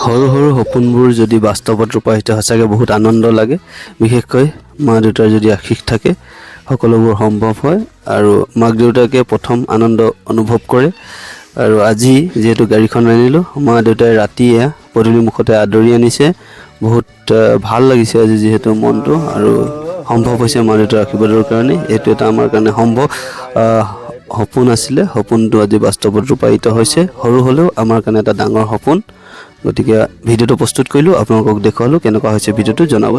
সৰু সৰু সপোনবোৰ যদি বাস্তৱত ৰূপায়িত সঁচাকৈ বহুত আনন্দ লাগে। বিশেষকৈ মা দেউতাৰ যদি আশীষ থাকে সকলোবোৰ সম্ভৱ হয় আৰু মাক দেউতাকে প্ৰথম আনন্দ অনুভৱ কৰে। আৰু আজি যিহেতু গাড়ীখন আনিলোঁ, মা দেউতাই ৰাতিয়ে পদূলি মুখতে আদৰি আনিছে। বহুত ভাল লাগিছে আজি যিহেতু মনটো, আৰু সম্ভৱ হৈছে মা দেউতাৰ আশীৰ্বাদৰ কাৰণে। এইটো এটা আমাৰ কাৰণে সম্ভৱ সপোন আছিলে, সপোনটো আজি বাস্তৱত ৰূপায়িত হৈছে। সৰু হ'লেও আমাৰ কাৰণে এটা ডাঙৰ সপোন। গতিকে ভিডিঅ'টো প্ৰস্তুত কৰিলোঁ, আপোনালোকক দেখুৱালোঁ। কেনেকুৱা হৈছে ভিডিঅ'টো জনাব।